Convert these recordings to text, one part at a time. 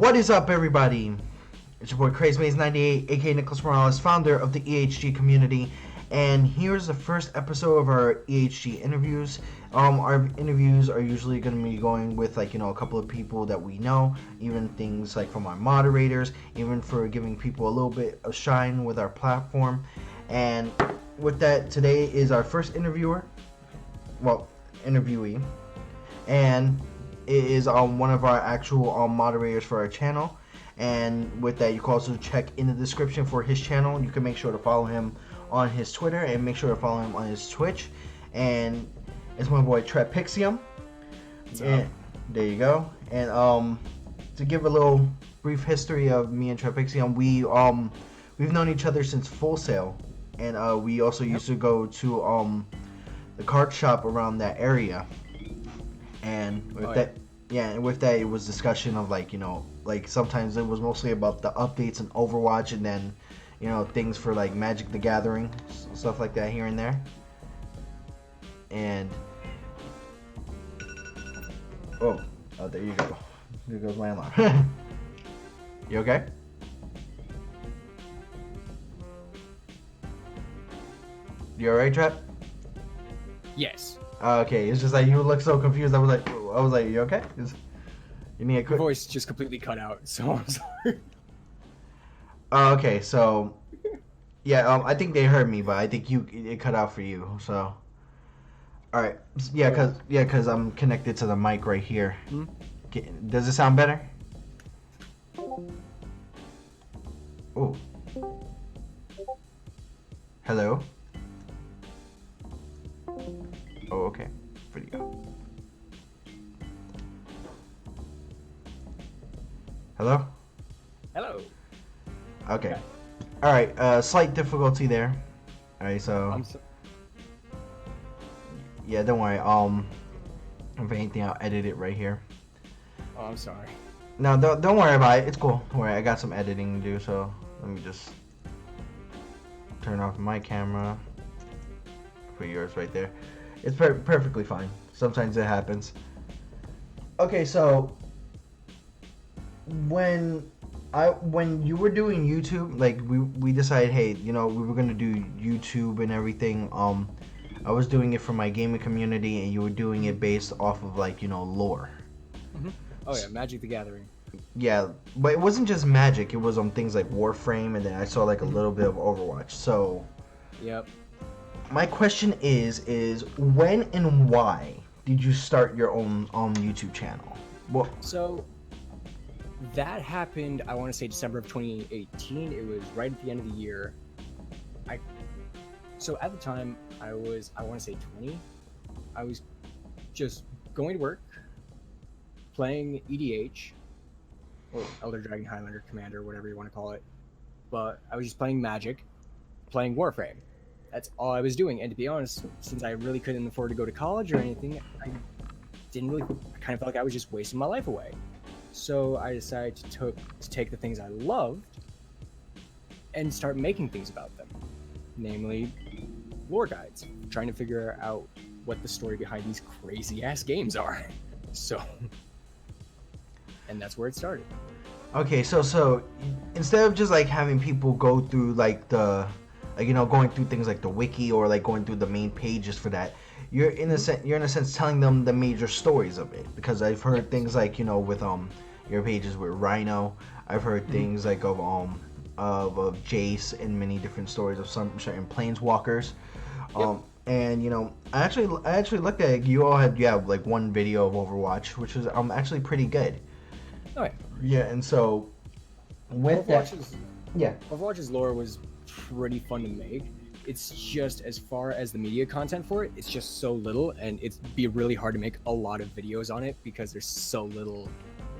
What is up, everybody? It's your boy CrazyMaze98, aka Nicholas Morales, founder of the EHG community, and here's the first episode of our EHG interviews. Our interviews are usually going to be going with a couple of people that we know, even things like from our moderators, even for giving people a little bit of shine with our platform. And with that, today is our first interviewee, and it is one of our actual moderators for our channel. And with that, you can also check in the description for his channel. You can make sure to follow him on his Twitter and make sure to follow him on his Twitch. And it's my boy Trapixieum. And there you go. And to give a little brief history of me and Trapixieum, we've known each other since Full Sail, and we also used to go to the card shop around that area. And with that, it was discussion of sometimes it was mostly about the updates in Overwatch, and then things for like Magic the Gathering, stuff like that here and there. And oh, there you go. There goes my alarm. You okay? You alright, Trap? Yes. Okay, it's just like you look so confused. I was like, you okay? You need a quick... Your voice just completely cut out, so I'm sorry. Okay, so yeah, I think they heard me, but I think it cut out for you. So, all right, cause I'm connected to the mic right here. Hmm? Does it sound better? Oh, hello. Oh, okay. Video. Hello? Hello. Okay. Alright, slight difficulty there. Alright, so... Yeah, don't worry. If anything, I'll edit it right here. Oh, I'm sorry. No, don't worry about it. It's cool. Don't worry, I got some editing to do, so let me just turn off my camera. Put yours right there. It's perfectly fine. Sometimes it happens. Okay, so when you were doing YouTube, like we decided, hey, we were gonna do YouTube and everything. I was doing it for my gaming community, and you were doing it based off of lore. Mm-hmm. Oh yeah, Magic the Gathering. Yeah, but it wasn't just Magic. It was things like Warframe, and then I saw a little bit of Overwatch. So. Yep. My question is when and why did you start your own YouTube channel? Well, so that happened, I want to say December of 2018. It was right at the end of the year. So at the time, I want to say 20. I was just going to work, playing EDH, or Elder Dragon Highlander Commander, whatever you want to call it. But I was just playing Magic, playing Warframe. That's all I was doing. And to be honest, since I really couldn't afford to go to college or anything, I kind of felt like I was just wasting my life away. So I decided to take the things I loved and start making things about them. Namely, lore guides. Trying to figure out what the story behind these crazy ass games are. So, and that's where it started. Okay, so instead of just having people go through going through things like the wiki or going through the main pages for that, you're in a sense telling them the major stories of it. Because I've heard things with your pages with Rhino. I've heard things of Jace and many different stories of some certain planeswalkers. Yep. And I actually looked at it. You all had one video of Overwatch, which was actually pretty good. Oh yeah. Yeah, and so with Overwatch's lore was pretty fun to make. It's just, as far as the media content for it, it's just so little, and it'd be really hard to make a lot of videos on it because there's so little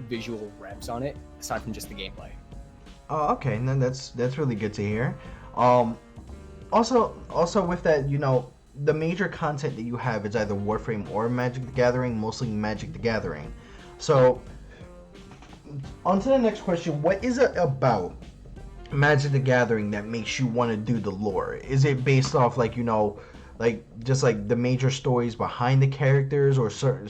visual reps on it aside from just the gameplay. Oh, okay, and then that's really good to hear. Also with that, the major content that you have is either Warframe or Magic the Gathering, mostly Magic the Gathering. So on to the next question. What is it about Magic the Gathering that makes you want to do the lore? Is it based off just the major stories behind the characters, or certain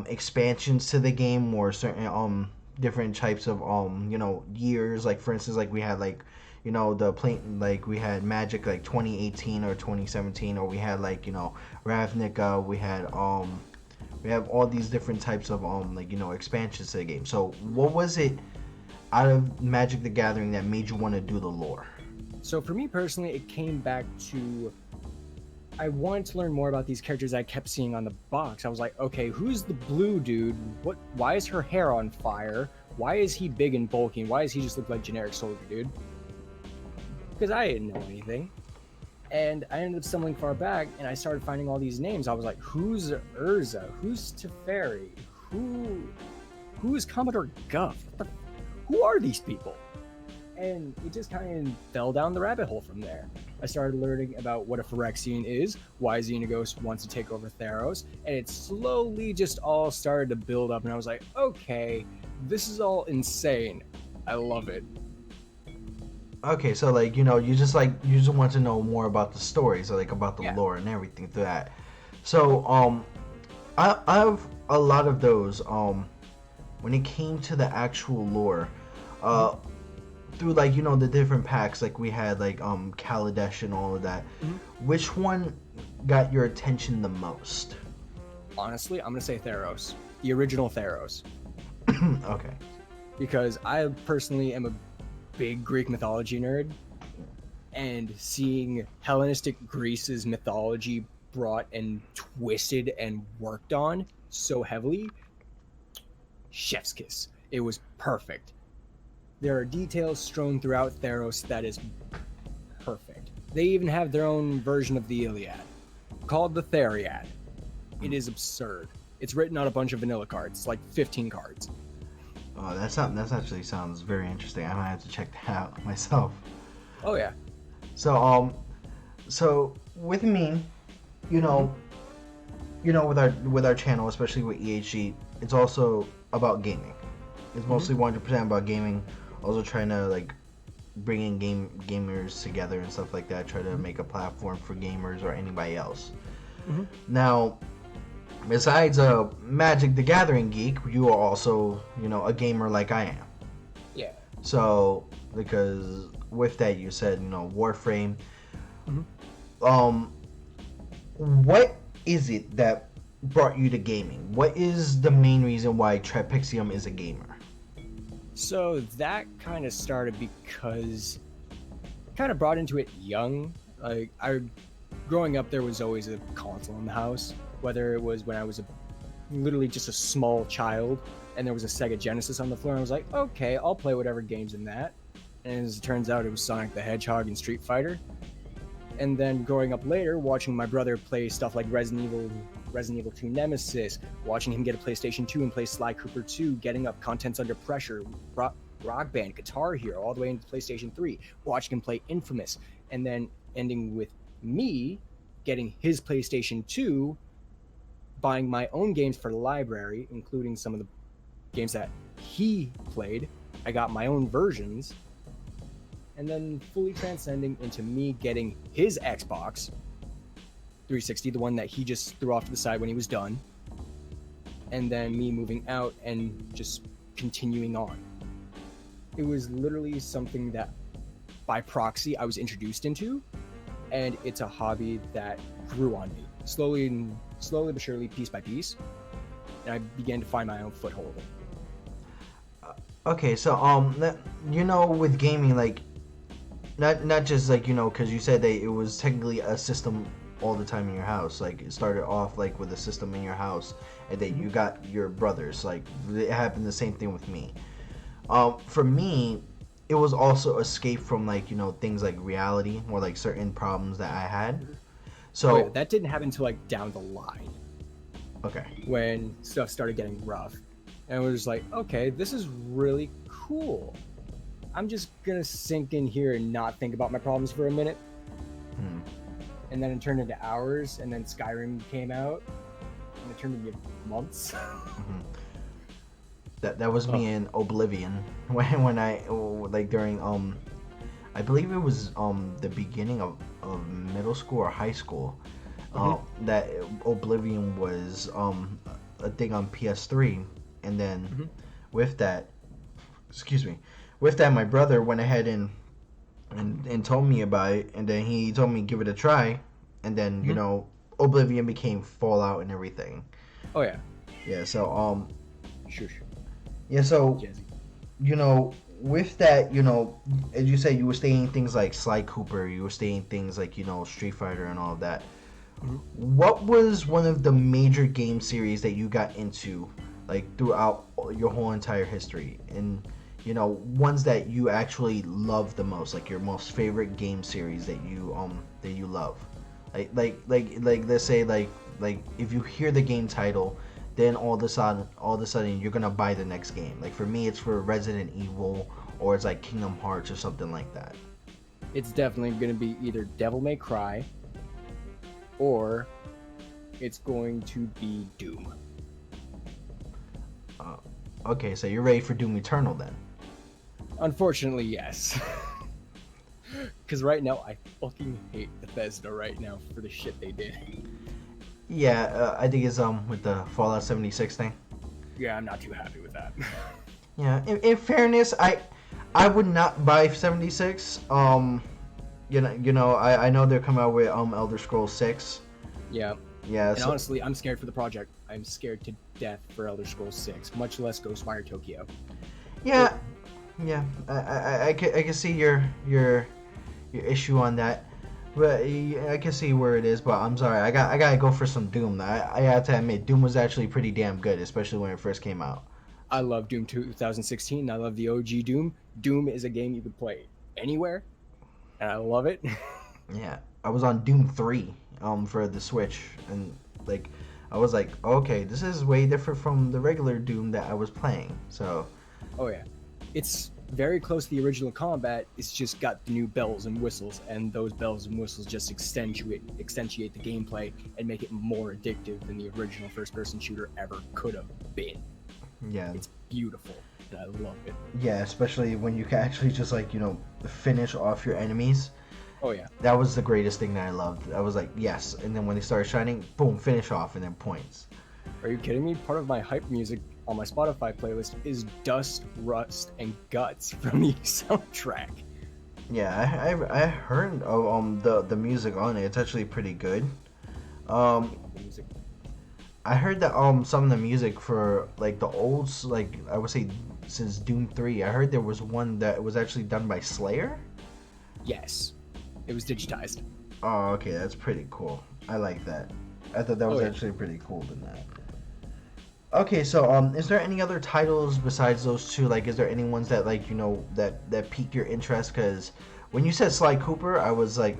expansions to the game, or certain different types of years. Like for instance, like we had like the plane, like we had Magic like 2018 or 2017, or we had like Ravnica. We have all these different types of expansions to the game. So what was it out of Magic the Gathering that made you want to do the lore? So for me personally, it came back to I wanted to learn more about these characters I kept seeing on the box. I was like, okay, who's the blue dude? Why is her hair on fire? Why is he big and bulky? Why does he just look like generic soldier dude? Because I didn't know anything. And I ended up stumbling far back, and I started finding all these names. I was like, who's Urza? Who's Teferi? Who is Commodore Guff? Who are these people? And it just kind of fell down the rabbit hole from there. I started learning about what a Phyrexian is, why Xenagos wants to take over Theros, and it slowly just all started to build up, and I was like, okay, this is all insane. I love it. Okay, so like you just want to know more about the stories, like about the lore and everything through that. So I have a lot of those. When it came to the actual lore, through like the different packs, like we had like Kaladesh and all of that. Which one got your attention the most? Honestly, I'm gonna say Theros, the original Theros. Okay. Because I personally am a big Greek mythology nerd, and seeing Hellenistic Greece's mythology brought and twisted and worked on so heavily, chef's kiss. It was perfect. There are details strewn throughout Theros that is perfect. They even have their own version of the Iliad, called the Theriad. It is absurd. It's written on a bunch of vanilla cards, like 15 cards. Oh, that actually sounds very interesting. I might have to check that out myself. Oh yeah. So so with me, with our channel, especially with EHG, it's also about gaming. It's mostly 100% about gaming. Also trying to like bring in gamers together and stuff like that. Try to make a platform for gamers or anybody else. Now, besides a Magic the Gathering geek, you are also a gamer like I am. Yeah. So because with that you said Warframe. What is it that brought you to gaming? What is the main reason why Trapixieum is a gamer? So that kind of started because kind of brought into it young. Like growing up, there was always a console in the house, whether it was when I was literally just a small child and there was a Sega Genesis on the floor, and I was like, okay, I'll play whatever game's in that. And as it turns out, it was Sonic the Hedgehog and Street Fighter. And then growing up later, watching my brother play stuff like Resident Evil 2 Nemesis, watching him get a PlayStation 2 and play Sly Cooper 2, getting up Contents Under Pressure, Rock Band, Guitar Hero, all the way into PlayStation 3, watching him play Infamous, and then ending with me getting his PlayStation 2, buying my own games for the library, including some of the games that he played. I got my own versions, and then fully transcending into me getting his Xbox 360, the one that he just threw off to the side when he was done, and then me moving out and just continuing on. It was literally something that by proxy I was introduced into, and it's a hobby that grew on me slowly but surely, piece by piece, and I began to find my own foothold. Okay, so with gaming, like not just like because you said that it was technically a system all the time in your house. Like it started off like with a system in your house, and then you got your brothers. Like it happened the same thing with me. For me, it was also escape from like things like reality or like certain problems that I had. So that didn't happen until like down the line. Okay. When stuff started getting rough, and we were just like, okay, this is really cool. I'm just gonna sink in here and not think about my problems for a minute. And then it turned into hours, and then Skyrim came out, and it turned into months. That was me in Oblivion when I like during I believe it was the beginning of middle school or high school. That Oblivion was a thing on PS3, and then with that excuse me. With that, my brother went ahead and told me about it, and then he told me give it a try, and then Mhm. Oblivion became Fallout and everything. Oh yeah. Yeah. So Shush. yeah. So Jazzy. with that, as you said, you were staying things like Sly Cooper, you were staying things like Street Fighter and all of that. Mhm. What was one of the major game series that you got into, like throughout your whole entire history, and ones that you actually love the most, like your most favorite game series that you love, like let's say like if you hear the game title, then all of a sudden you're gonna buy the next game. Like for me, it's for Resident Evil, or it's like Kingdom Hearts or something like that. It's definitely going to be either Devil May Cry or it's going to be Doom. Uh, okay, so you're ready for Doom Eternal then? Unfortunately, yes. Because right now, I fucking hate Bethesda right now for the shit they did. Yeah, I think it's with the Fallout 76 thing. Yeah, I'm not too happy with that. Yeah, in fairness, I would not buy 76. I know they're coming out with Elder Scrolls 6. Yeah. Yeah, And so honestly, I'm scared for the project. I'm scared to death for Elder Scrolls 6, much less Ghostwire Tokyo. yeah, yeah. I can see your issue on that, but I can see where it is. But I'm sorry, I gotta go for some Doom. I have to admit, Doom was actually pretty damn good, especially when it first came out. I love Doom 2016. I love the OG Doom. Doom is a game you can play anywhere, and I love it. Yeah, I was on Doom 3 for the Switch, and like I was like, okay, this is way different from the regular Doom that I was playing. So Oh yeah, it's very close to the original combat. It's just got the new bells and whistles, and those bells and whistles just accentuate the gameplay and make it more addictive than the original first-person shooter ever could have been. yeah, It's beautiful, and I love it. yeah, especially when you can actually just like finish off your enemies. Oh yeah, That was the greatest thing that I loved. I was like, yes, and then when they started shining, boom, finish off, and then points. are you kidding me? Part of my hype music on my Spotify playlist is Dust, Rust, and Guts from the soundtrack. Yeah, I heard of the music on it. It's actually pretty good. Um, Music. I heard that some of the music for like the olds, like I would say since Doom 3, I heard there was one that was actually done by Slayer. Yes, it was digitized. Oh, okay, that's pretty cool. I like that. I thought that was Oh, yeah. actually pretty cool than that. Okay, so is there any other titles besides those two? Like, is there any ones that like that pique your interest? Because when you said Sly Cooper, I was like,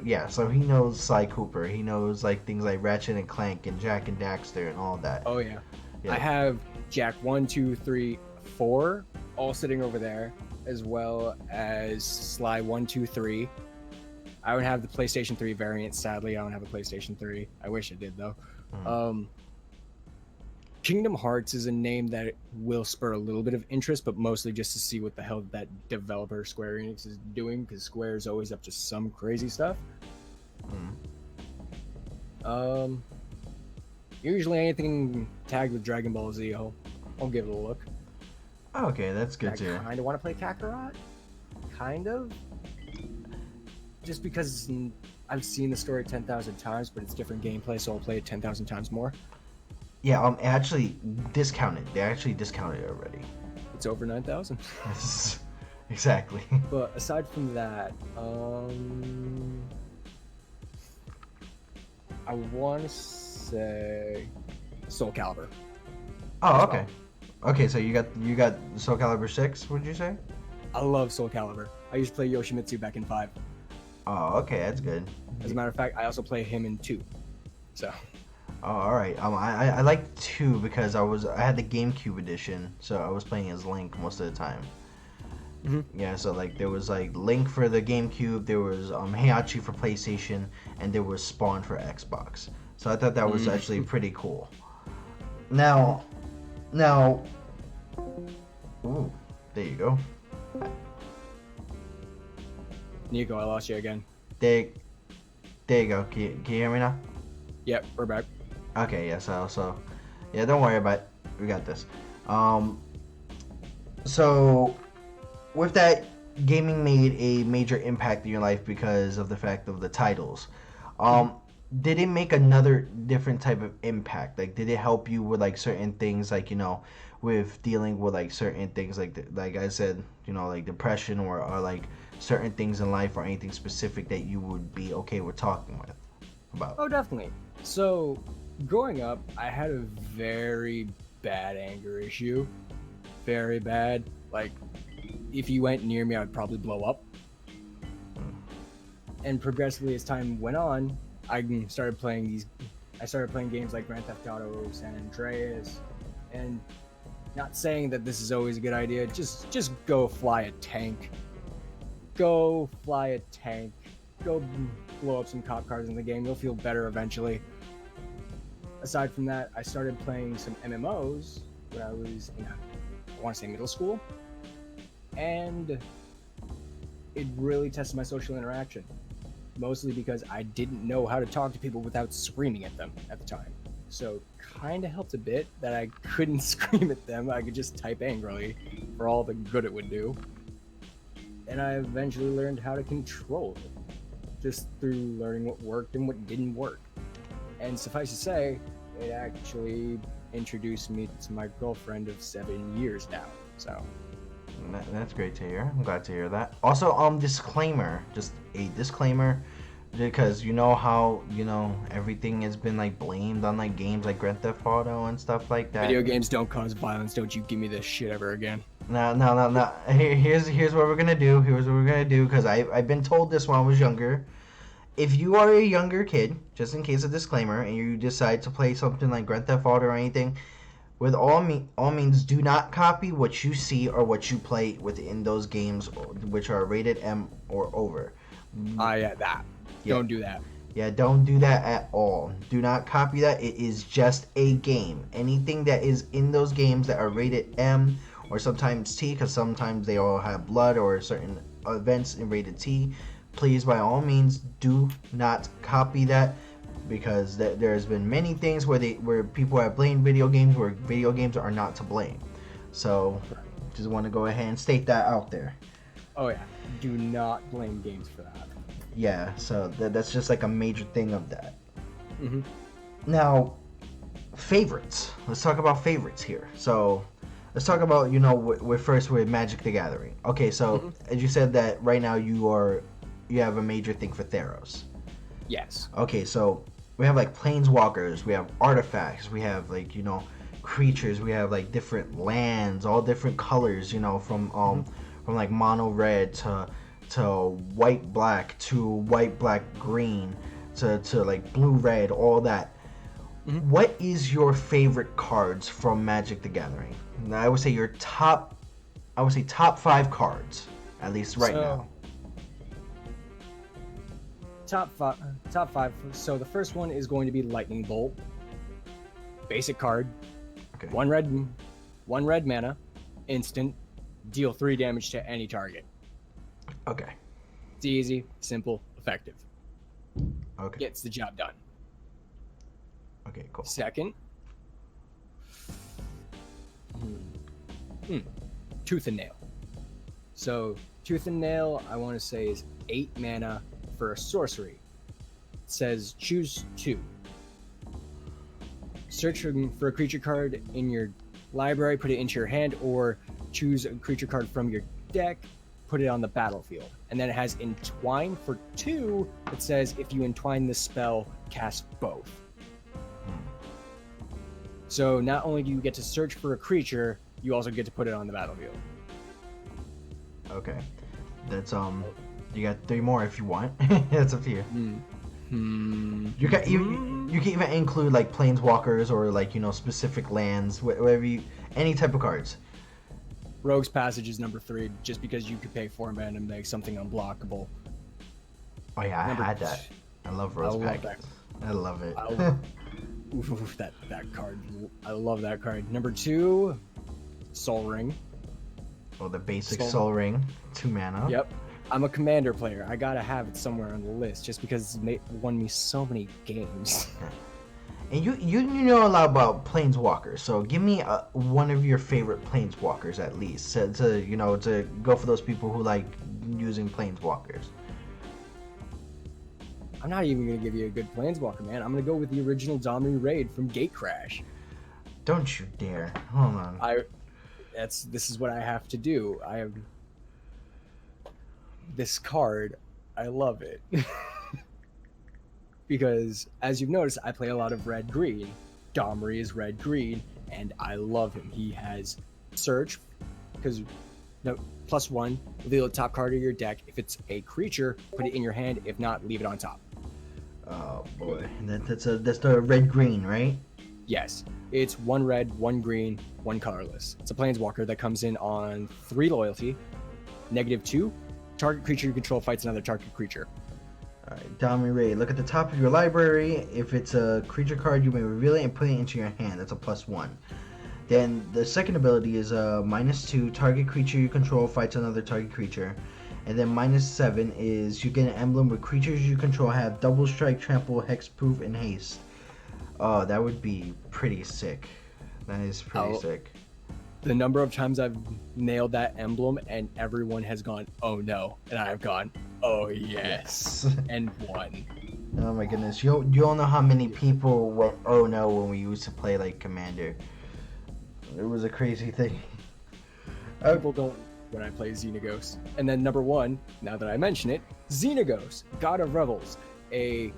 yeah. So he knows Sly Cooper. He knows like things like Ratchet and Clank and Jack and Daxter and all that. Oh yeah. Yeah. I have Jack 1, 2, 3, 4 all sitting over there, as well as Sly 1, 2, 3. I would have the PlayStation 3 variant. Sadly, I don't have a PlayStation 3. I wish I did though. Mhm. Kingdom Hearts is a name that will spur a little bit of interest, but mostly just to see what the hell that developer Square Enix is doing, because Square is always up to some crazy stuff. Mhm. Usually anything tagged with Dragon Ball Z, I'll give it a look. Okay, that's good I too. kind of want to play Kakarot, kind of, just because I've seen the story 10,000 times, but it's different gameplay, so I'll play it 10,000 times more. Yeah, actually discounted. They actually discounted it already. It's over 9,000. Exactly. But aside from that, I want to say Soul Calibur. Oh, okay. Okay, so you got Soul Calibur 6, would you say? I love Soul Calibur. I used to play Yoshimitsu back in 5. Oh, okay, that's good. As a matter of fact, I also play him in 2. So. Oh, all right. I like 2 because I had the GameCube edition, so I was playing as Link most of the time. Mm-hmm. Yeah, so like there was like Link for the GameCube, there was Heihachi for PlayStation, and there was Spawn for Xbox. So I thought that was actually pretty cool. Now, ooh, there you go. Nico, I lost you again. There you go. Can you hear me now? Yep, we're back. Okay, yeah, so yeah, don't worry about it. We got this. So, with that, gaming made a major impact in your life because of the fact of the titles. Um, did it make another different type of impact? Like, did it help you with like certain things, like with dealing with like certain things, like I said, like depression or like certain things in life or anything specific that you would be okay with talking with about? Oh, definitely. So, growing up, I had a very bad anger issue. Very bad. Like, if you went near me, I would probably blow up. And progressively, as time went on, I started playing these. I started playing games like Grand Theft Auto, San Andreas, and not saying that this is always a good idea. Just go fly a tank. Go fly a tank. Go blow up some cop cars in the game. You'll feel better eventually. Aside from that, I started playing some MMOs when I was in, I want to say, middle school, and it really tested my social interaction. Mostly because I didn't know how to talk to people without screaming at them at the time. So kind of helped a bit that I couldn't scream at them. I could just type angrily for all the good it would do. And I eventually learned how to control it, just through learning what worked and what didn't work. And suffice to say, it actually introduced me to my girlfriend of 7 years now. So That's great to hear. I'm glad to hear that. Also, disclaimer, just a disclaimer, because you know how everything has been like blamed on like games like Grand Theft Auto and stuff like that. video games don't cause violence. Don't you give me this shit ever again. No. Here's what we're gonna do. Here's what we're gonna do, because I've been told this when I was younger. If you are a younger kid, just in case a disclaimer, and you decide to play something like Grand Theft Auto or anything, with all means, do not copy what you see or what you play within those games, which are rated M or over. Yeah, that. Yeah. Don't do that. Yeah, don't do that at all. Do not copy that. It is just a game. Anything that is in those games that are rated M or sometimes T, because sometimes they all have blood or certain events in rated T, please, by all means, do not copy that. Because there's been many things where people have blamed video games where video games are not to blame. So, just want to go ahead and state that out there. Oh yeah, do not blame games for that. Yeah, so that's just like a major thing of that. Mm-hmm. Now, favorites. Let's talk about favorites here. So, let's talk about we're first with Magic the Gathering. Okay, so as you said that right now you have a major thing for Theros. Yes. Okay, so we have like planeswalkers, we have artifacts, we have like creatures, we have like different lands, all different colors, from like mono red to white black to white black green to like blue red, all that. What is your favorite cards from Magic the Gathering? Now, I would say top 5 cards, at least right now. Top five. So the first one is going to be Lightning Bolt. Basic card. Okay. One red mana, instant, deal 3 damage to any target. Okay. It's easy, simple, effective. Okay. Gets the job done. Okay, cool. Second, Tooth and Nail. So Tooth and Nail, I want to say, is 8 mana for a sorcery. It says choose 2. Search for a creature card in your library, put it into your hand, or choose a creature card from your deck, put it on the battlefield. And then it has Entwine for 2. It says if you entwine this spell, cast both. So not only do you get to search for a creature, you also get to put it on the battlefield. Okay. That's you got 3 more if you want. It's up to you. You can even include like planeswalkers or like specific lands, whatever any type of cards. Rogue's Passage is number 3, just because you could pay 4 mana and make something unblockable. Oh yeah, I had that. I love Rogue's Passage. I love it. Oof, that card. I love that card. Number 2, Soul Ring. Well, the basic Soul Ring, 2 mana. Yep. I'm a commander player. I gotta have it somewhere on the list, just because it's won me so many games. And you know a lot about planeswalkers, so give me one of your favorite planeswalkers at least to go for those people who like using planeswalkers. I'm not even gonna give you a good planeswalker, man. I'm gonna go with the original Domri Raid from Gatecrash. Don't you dare! Hold on. This is what I have to do. I have this card. I love it. Because, as you've noticed, I play a lot of red-green. Domri is red-green, and I love him. He has Search, because +1, reveal the top card of your deck. If it's a creature, put it in your hand. If not, leave it on top. Oh boy, that's the red-green, right? Yes, it's 1 red, 1 green, 1 colorless. It's a planeswalker that comes in on 3 loyalty, -2. Target creature you control fights another target creature. Alright, Domri Raid. Look at the top of your library. If it's a creature card, you may reveal it and put it into your hand. That's a +1. Then the second ability is -2. Target creature you control fights another target creature. And then -7 is you get an emblem with creatures you control have double strike, trample, hexproof, and haste. Oh, that would be pretty sick. That is pretty sick. The number of times I've nailed that emblem and everyone has gone, oh no, and I've gone, oh yes, and won. Oh my goodness, you don't know how many people went oh no when we used to play like Commander. It was a crazy thing. People don't when I play Xenagos. And then number 1, now that I mention it, Xenagos, God of Revels, a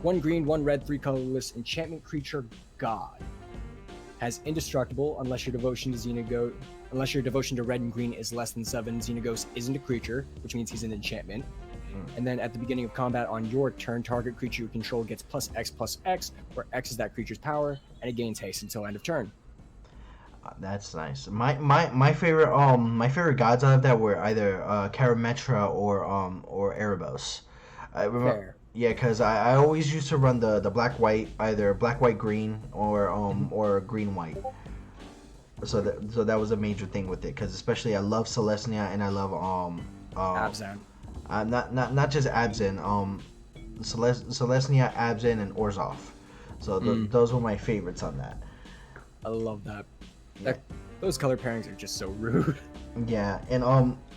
1 green, 1 red, 3 colorless enchantment creature god. Has indestructible unless your devotion to red and green is less than 7. Xenagos isn't a creature, which means he's an enchantment. And then at the beginning of combat on your turn, target creature you control gets +X/+X, where X is that creature's power, and it gains haste until end of turn. That's nice. My favorite gods out of that were either Karametra or Erebos. I remember. Fair. Yeah, because I always used to run the black-white, either black-white-green or green-white. So that was a major thing with it, because especially I love Celestia and I love Abzan. Not just Abzan, Celestia, Abzan, and Orzhov. So those were my favorites on that. I love that. Those color pairings are just so rude. Yeah, and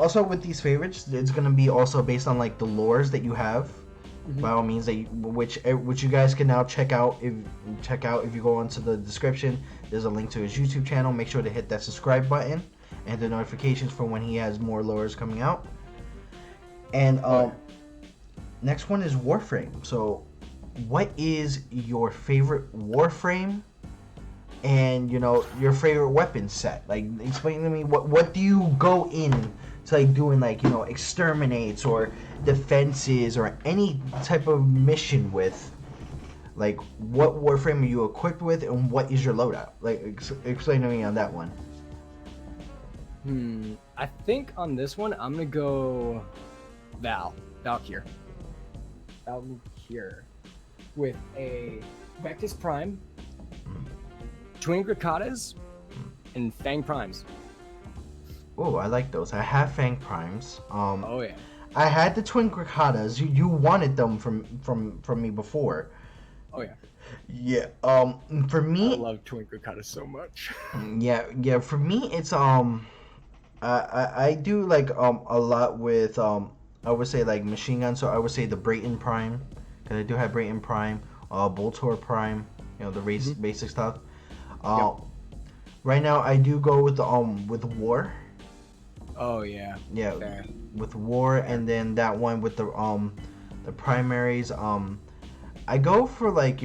also with these favorites, it's gonna be also based on like the lores that you have. By all means, which you guys can now check out if you go into the description. There's a link to his YouTube channel. Make sure to hit that subscribe button and the notifications for when he has more lures coming out. And next one is Warframe. So, what is your favorite Warframe? And your favorite weapon set? Like, explain to me what do you go in to like doing, like, exterminates or defenses or any type of mission with? Like, what Warframe are you equipped with and what is your loadout? Like, explain to me on that one. I think on this one I'm gonna go Valkyr with a Vectis Prime, Twin Grakatas, and Fang Primes. Oh, I like those. I have Fang Primes. Oh yeah. I had the Twin Grakatas. You wanted them from me before. Oh yeah. Yeah. For me, I love Twin Grakatas so much. Yeah. For me, it's I do like a lot with I would say like machine gun. So I would say the Brayton Prime, because I do have Brayton Prime, Boltor Prime. The basic stuff. Right now I do go with with War. Oh yeah. Yeah. Fair. With War, and then that one with the primaries. I go for like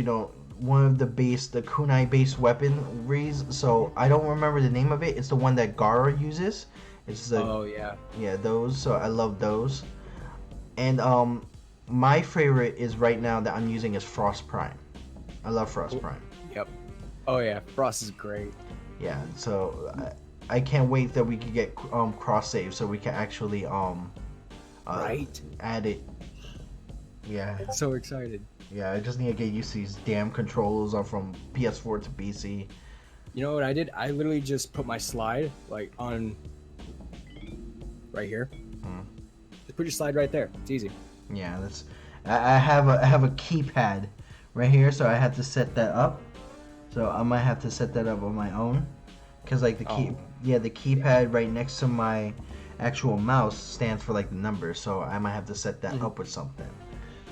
one of the kunai based weaponries. So I don't remember the name of it. It's the one that Gara uses. It's oh yeah. Yeah, those. So I love those. And my favorite is right now that I'm using is Frost Prime. I love Frost Prime. Yep. Oh yeah, Frost is great. Yeah. So I can't wait that we can get cross save so we can actually right. Add it. Yeah. So excited. Yeah, I just need to get used to these damn controls from PS4 to PC. You know what I did? I literally just put my slide like on right here. Just put your slide right there. It's easy. Yeah, that's. I have a keypad right here, so I had to set that up. So I might have to set that up on my own, cause like the key, the keypad right next to my actual mouse stands for like the numbers, so I might have to set that up with something.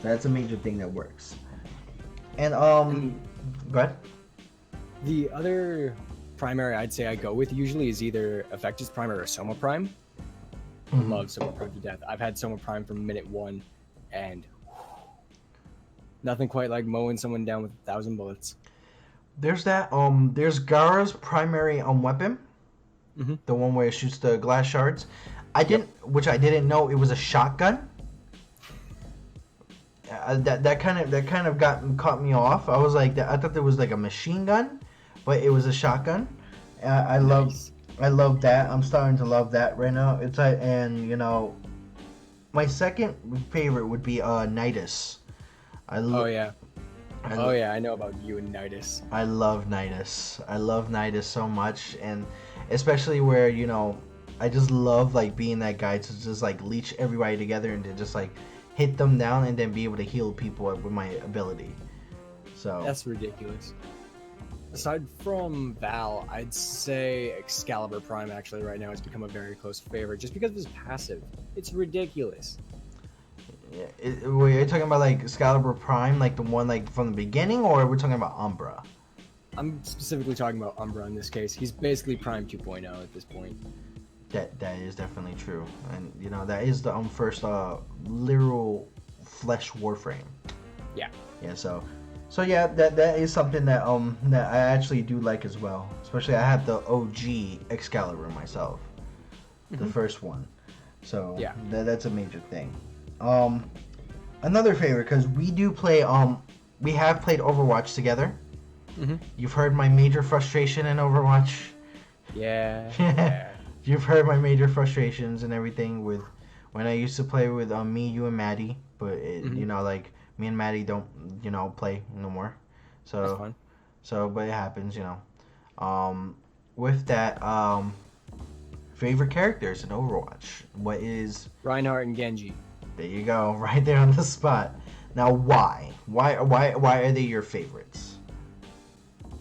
So that's a major thing that works. And go ahead. The other primary I'd say I go with usually is either Effectus Prime or Soma Prime. Love Soma Prime to death. I've had Soma Prime from minute 1, and nothing quite like mowing someone down with 1,000 bullets. There's that there's Gara's primary weapon, the one where it shoots the glass shards. Which I didn't know it was a shotgun. That kind of caught me off. I was like, I thought there was like a machine gun, but it was a shotgun. I love that. I'm starting to love that right now. It's like, and you know, my second favorite would be Nidus. I know about you and Nidus. I love Nidus. I love Nidus so much, and especially where, you know, I just love like being that guy to just like leech everybody together and to just like hit them down and then be able to heal people with my ability. So that's ridiculous. Aside from Val, I'd say Excalibur Prime actually right now has become a very close favorite just because of his passive. It's ridiculous. Yeah, were you talking about like Excalibur Prime, like the one like from the beginning, or we're talking about Umbra? I'm specifically talking about Umbra in this case. He's basically Prime 2.0 at this point. That is definitely true, and you know that is the first literal flesh warframe. Yeah. Yeah. So yeah, that is something that that I actually do like as well. Especially I have the OG Excalibur myself, the first one. So yeah, that's a major thing. Another favorite, because we do play we have played Overwatch together. You've heard my major frustration in Overwatch. Yeah. You've heard my major frustrations and everything with when I used to play with me, you, and Maddie, but you know, like me and Maddie don't, you know, play no more. So that's fine. So but it happens, you know. With that, favorite characters in Overwatch. What is Reinhardt and Genji. There you go, right there on the spot. Now, why? Why are they your favorites?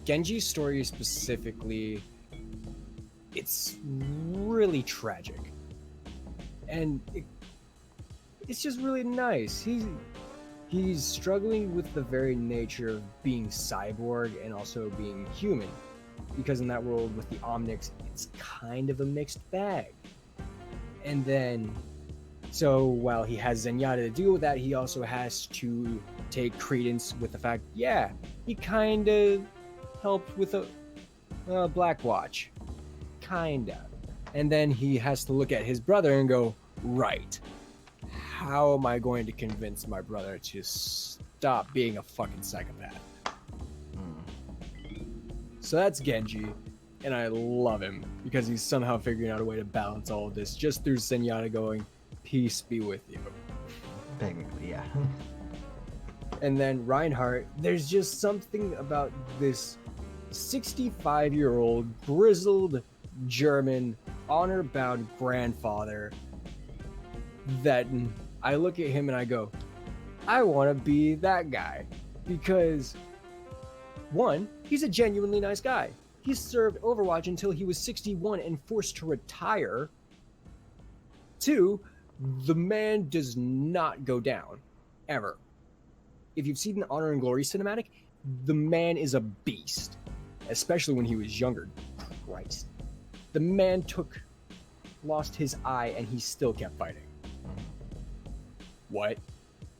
Genji's story specifically, it's really tragic, and it's just really nice. He's struggling with the very nature of being cyborg and also being human, because in that world with the Omnics, it's kind of a mixed bag. And then, so while he has Zenyatta to deal with that, he also has to take credence with the fact, yeah, he kind of helped with a Blackwatch. Kinda. And then he has to look at his brother and go, right, how am I going to convince my brother to stop being a fucking psychopath? So that's Genji, and I love him because he's somehow figuring out a way to balance all of this just through Zenyatta going, peace be with you. Technically, yeah. And then Reinhardt, there's just something about this 65-year-old grizzled German honor-bound grandfather that I look at him and I go, I want to be that guy, because one, he's a genuinely nice guy. He served Overwatch until he was 61 and forced to retire. Two, the man does not go down, ever. If you've seen the Honor and Glory cinematic, the man is a beast, especially when he was younger. Christ. The man lost his eye, and he still kept fighting. What?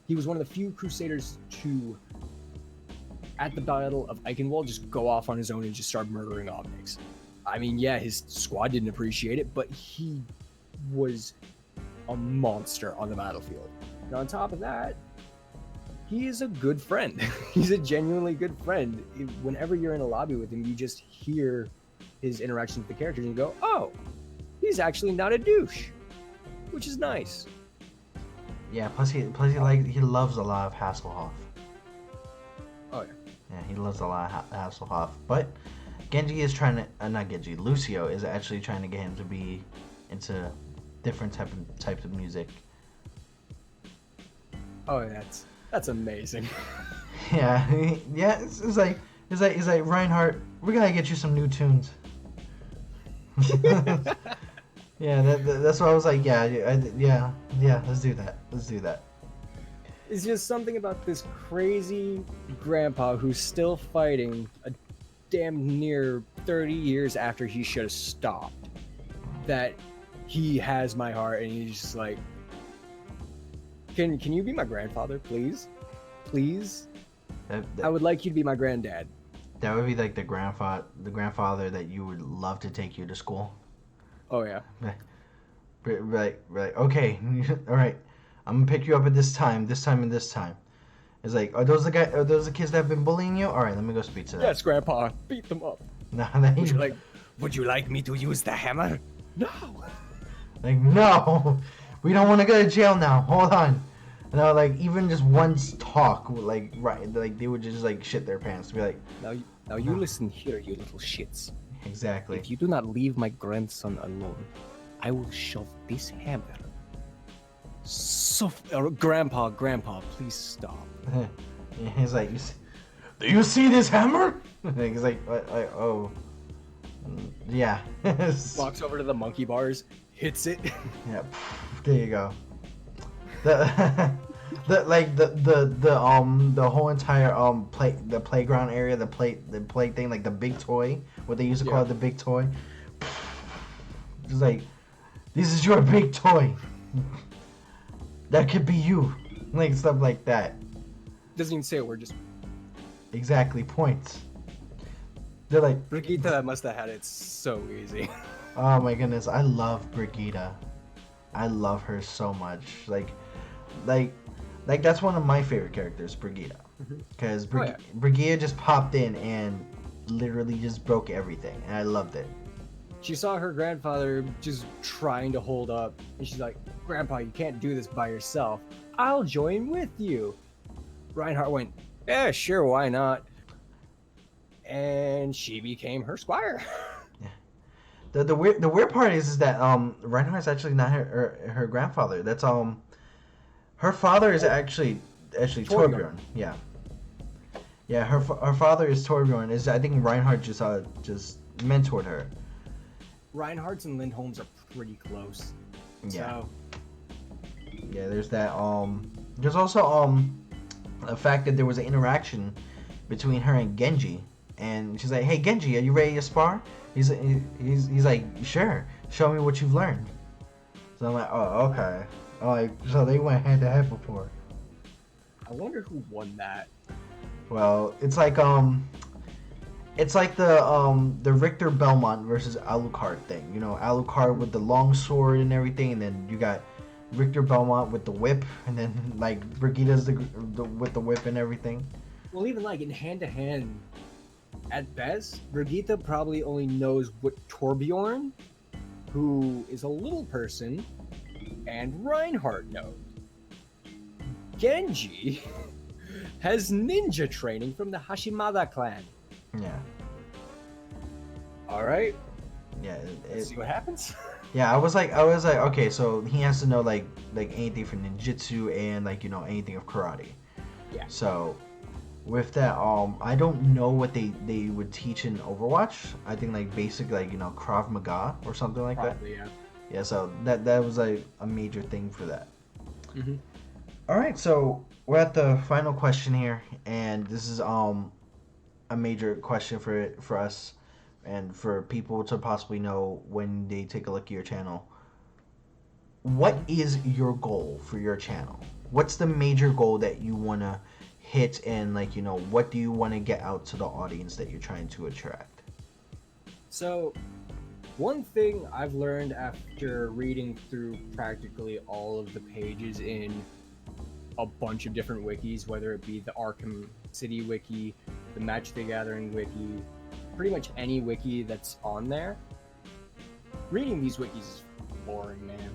He was one of the few Crusaders to, at the Battle of Eichenwald, just go off on his own and just start murdering Omnics. I mean, yeah, his squad didn't appreciate it, but he was a monster on the battlefield. And on top of that, he is a good friend. He's a genuinely good friend. Whenever you're in a lobby with him, you just hear his interactions with the characters and go, oh, he's actually not a douche, which is nice. Yeah, plus he loves a lot of Hasselhoff. Oh yeah. Yeah, he loves a lot of Hasselhoff. But Genji is trying to, not Genji, Lucio is actually trying to get him to be into different types of music. Oh, that's amazing. Yeah, yeah. It's like Reinhardt. We gotta get you some new tunes. Yeah, that's what I was like. Yeah, yeah. Let's do that. Let's do that. It's just something about this crazy grandpa who's still fighting a damn near 30 years after he should have stopped. That he has my heart, and he's just like, can you be my grandfather, please? Please? I would like you to be my granddad. That would be like the grandfather that you would love to take you to school. Oh, yeah. Right. Okay, all right. I'm gonna pick you up at this time, and this time. It's like, are those the kids that have been bullying you? All right, let me go speak to them. Yes, Grandpa. Beat them up. No, Would you like me to use the hammer? No. Like, no, we don't want to go to jail now. Hold on. No, like even just once talk, like right, like they would just like shit their pants. Be like, now you listen here, you little shits. Exactly. If you do not leave my grandson alone, I will shove this hammer. Grandpa, please stop. He's like, do you see this hammer? He's like, oh, yeah. Walks over to the monkey bars, hits it. Yeah, there you go. The whole entire playground area, the play thing, like the big toy, what they used to call it, the big toy. Just like, this is your big toy. That could be you, like stuff like that. Doesn't even say a word, just exactly points. They're like, Brigitte must have had it so easy. Oh my goodness, I love Brigitte. I love her so much. Like that's one of my favorite characters, Brigitte. Because Brigitte just popped in and literally just broke everything, and I loved it. She saw her grandfather just trying to hold up, and she's like, Grandpa, you can't do this by yourself. I'll join with you. Reinhardt went, yeah, sure, why not? And she became her squire. Yeah. The weird part is that Reinhardt's actually not her grandfather. That's her father is actually Torbjorn. Yeah. Yeah, her father is Torbjorn. I think Reinhardt just mentored her. Reinhardt's and Lindholm's are pretty close. Yeah. So. Yeah, there's that. There's also the fact that there was an interaction between her and Genji, and she's like, "Hey Genji, are you ready to spar?" He's like, "Sure, show me what you've learned." So I'm like, "Oh, okay." So they went head to head before. I wonder who won that. Well, it's like the Richter Belmont versus Alucard thing. You know, Alucard with the long sword and everything, and then you got Richter Belmont with the whip, and then like Brigitte's with the whip and everything. Well, even like in hand to hand, at best, Brigitte probably only knows what Torbjorn, who is a little person, and Reinhardt knows. Genji has ninja training from the Hashimada clan. Yeah. All right. Yeah. Let's see what happens. Yeah, I was like, okay, so he has to know like anything from ninjutsu and like anything of karate. Yeah. So, with that, I don't know what they would teach in Overwatch. I think like basic like Krav Maga or something like Probably, that. Yeah. Yeah. So that was like a major thing for that. Mm-hmm. All right, so we're at the final question here, and this is a major question for us and for people to possibly know when they take a look at your channel. What is your goal for your channel? What's the major goal that you want to hit, and like what do you want to get out to the audience that you're trying to attract? So, one thing I've learned after reading through practically all of the pages in a bunch of different wikis, whether it be the Arkham City wiki, the Magic the Gathering wiki, pretty much any wiki that's on there, reading these wikis is boring, man.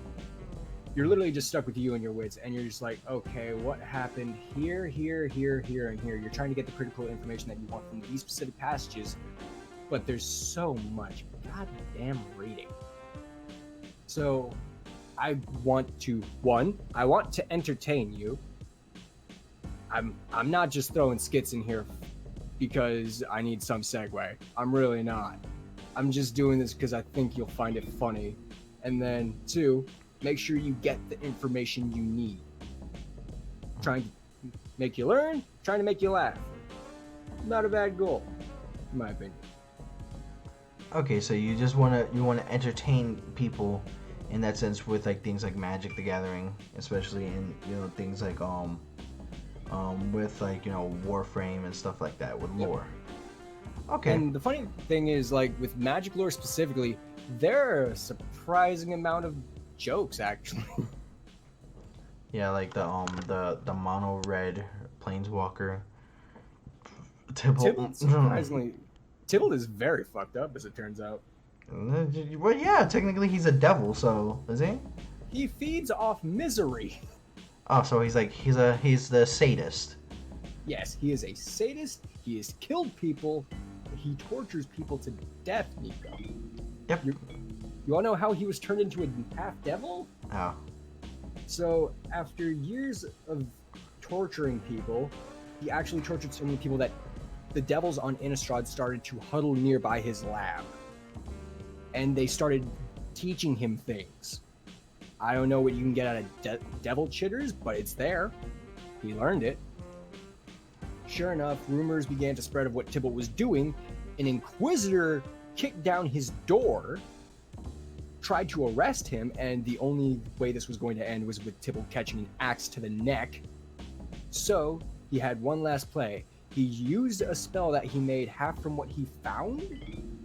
You're literally just stuck with you and your wits, and you're just like, okay, what happened here, here, here, here, and here? You're trying to get the critical information that you want from these specific passages, but there's so much goddamn reading. So I want to entertain you. I'm not just throwing skits in here because I need some segue. I'm really not. I'm just doing this because I think you'll find it funny. And then 2, make sure you get the information you need. Trying to make you learn, trying to make you laugh. Not a bad goal, in my opinion. Okay, so you just wanna entertain people in that sense with like things like Magic the Gathering, especially in things like with like Warframe and stuff like that with lore. Okay. And the funny thing is, like with Magic lore specifically, there are a surprising amount of jokes actually. Yeah, like the mono red planeswalker. Tybalt, surprisingly, Tybalt is very fucked up, as it turns out. Well, yeah, technically he's a devil, so is he? He feeds off misery. Oh, so he's the sadist. Yes, he is a sadist. He has killed people. He tortures people to death, Nico. Yep. You all know how he was turned into a half devil? Oh. So after years of torturing people, he actually tortured so many people that the devils on Innistrad started to huddle nearby his lab. And they started teaching him things. I don't know what you can get out of devil chitters, but it's there. He learned it. Sure enough, rumors began to spread of what Tybalt was doing. An inquisitor kicked down his door, tried to arrest him, and the only way this was going to end was with Tybalt catching an axe to the neck. So he had one last play. He used a spell that he made half from what he found,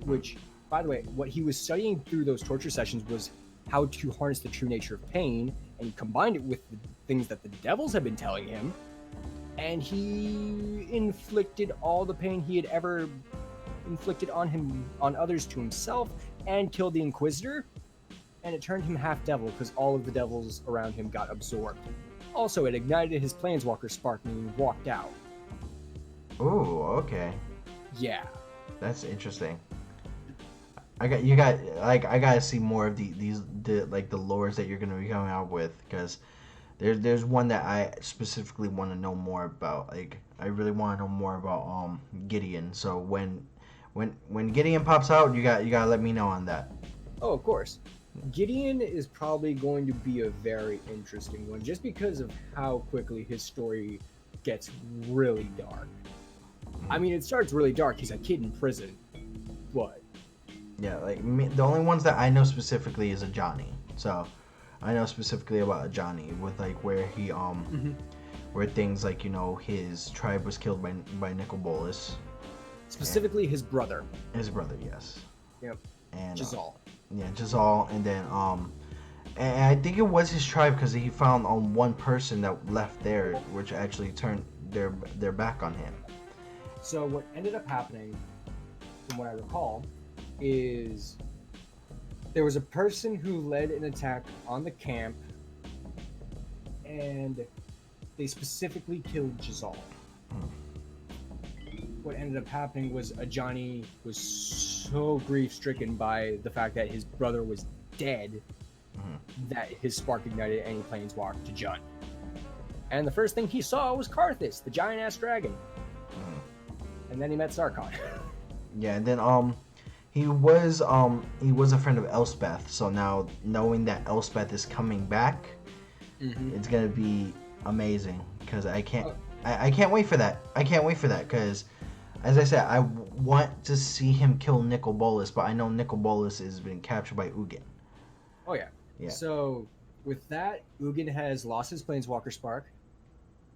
which, by the way, what he was studying through those torture sessions was how to harness the true nature of pain, and he combined it with the things that the devils had been telling him, and he inflicted all the pain he had ever inflicted on others to himself, and killed the Inquisitor, and it turned him half devil because all of the devils around him got absorbed. Also, it ignited his planeswalker spark and he walked out. Oh, okay. Yeah. That's interesting. I gotta see more of the lores that you're gonna be coming out with, because there's one that I specifically want to know more about. Like, I really want to know more about Gideon. So when Gideon pops out, you gotta let me know on that. Oh, of course. Gideon is probably going to be a very interesting one, just because of how quickly his story gets really dark. I mean, it starts really dark. He's a kid in prison, but yeah, like the only ones that I know specifically is a Johnny. So I know specifically about a Johnny with like where he where things like his tribe was killed by Nicol Bolas. Specifically, his brother. His brother, yes. Yep. And Jazal. Jazal, and then and I think it was his tribe because he found one person that left there, which actually turned their back on him. So what ended up happening, from what I recall, is there was a person who led an attack on the camp, and they specifically killed Jazal. What ended up happening was Ajani was so grief-stricken by the fact that his brother was dead that his spark ignited and he planeswalked to Jund. And the first thing he saw was Karthus, the giant-ass dragon. And then he met Sarkhan. Yeah, and then he was a friend of Elspeth, so now knowing that Elspeth is coming back, it's gonna be amazing, because I can't wait for that. I can't wait for that, because as I said, I want to see him kill Nicol Bolas, but I know Nicol Bolas has been captured by Ugin. Oh yeah. So with that, Ugin has lost his planeswalker spark.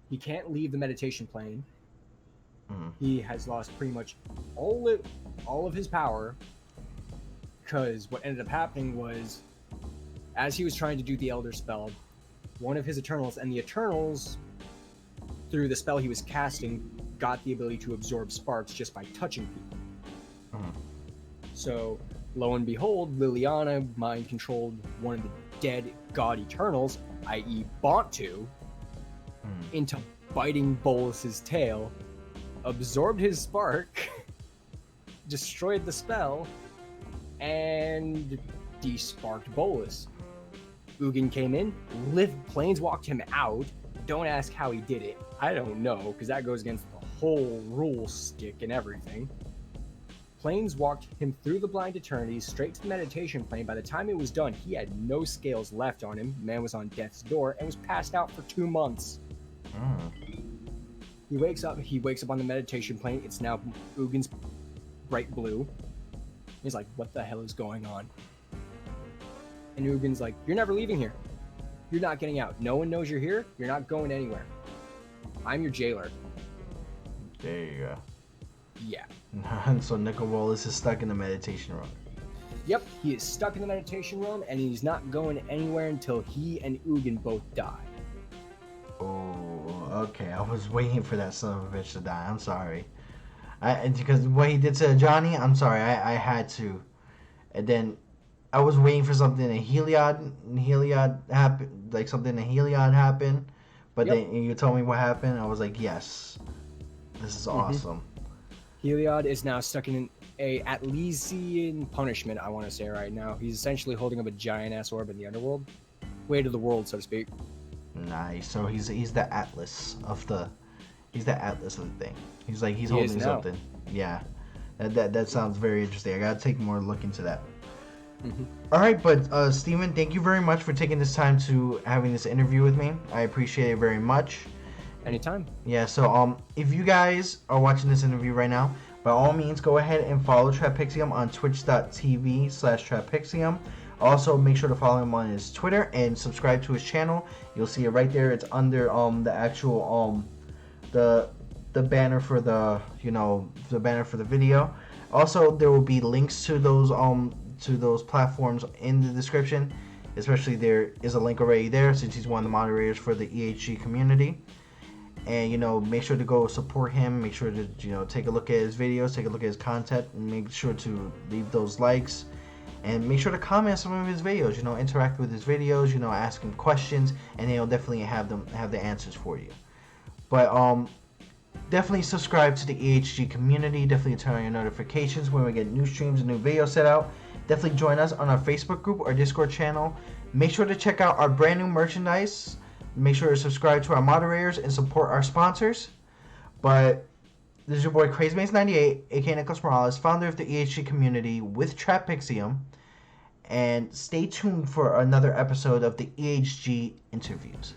He can't leave the meditation plane. He has lost pretty much all of his power, because what ended up happening was, as he was trying to do the Elder spell, one of his Eternals, and the Eternals, through the spell he was casting, got the ability to absorb sparks just by touching people. So, lo and behold, Liliana mind-controlled one of the dead god Eternals, i.e. Bontu, into biting Bolas's tail, absorbed his spark, destroyed the spell, and desparked Bolas. Ugin came in, planeswalked him out, Don't ask how he did it. I don't know, because that goes against the whole rule stick and everything. Planes walked him through the blind eternities straight to the meditation plane. By the time it was done, he had no scales left on him. Man was on death's door and was passed out for 2 months. He wakes up on the meditation plane. It's now Ugin's bright blue. He's like, what the hell is going on? And Ugin's like, you're never leaving here. You're not getting out. No one knows you're here. You're not going anywhere. I'm your jailer. There you go. Yeah. So Nicol Bolas is stuck in the meditation room. Yep, he is stuck in the meditation room, and he's not going anywhere until he and Ugin both die. Oh, okay. I was waiting for that son of a bitch to die. I'm sorry. Because what he did to Johnny, I'm sorry. I had to. And then I was waiting for something in Heliod happened, like something in Heliod happened. But then you told me what happened. I was like, yes, this is awesome. Heliod is now stuck in a Atlesian punishment, I want to say right now. He's essentially holding up a giant-ass orb in the underworld. Way to the world, so to speak. Nice. So he's the Atlas of the thing. He's holding something. Yeah. That sounds very interesting. I gotta take more look into that. All right, but Steven, thank you very much for taking this time to having this interview with me. I appreciate it very much. Anytime. Yeah, so if you guys are watching this interview right now, by all means, go ahead and follow Trapixium on twitch.tv/Trapixieum. Also, make sure to follow him on his Twitter and subscribe to his channel. You'll see it right there. It's under the actual the banner for the banner for the video. Also, there will be links to those platforms in the description. Especially there is a link already there since he's one of the moderators for the EHG community. And make sure to go support him. Make sure to take a look at his videos, take a look at his content, and make sure to leave those likes. And make sure to comment some of his videos. Interact with his videos. Ask him questions, and he'll definitely have the answers for you. But definitely subscribe to the EHG community. Definitely turn on your notifications when we get new streams and new videos set out. Definitely join us on our Facebook group or Discord channel. Make sure to check out our brand new merchandise. Make sure to subscribe to our moderators and support our sponsors. But this is your boy CrazyMaze98, aka Nicholas Morales, founder of the EHG community with Trapixium. And stay tuned for another episode of the EHG interviews.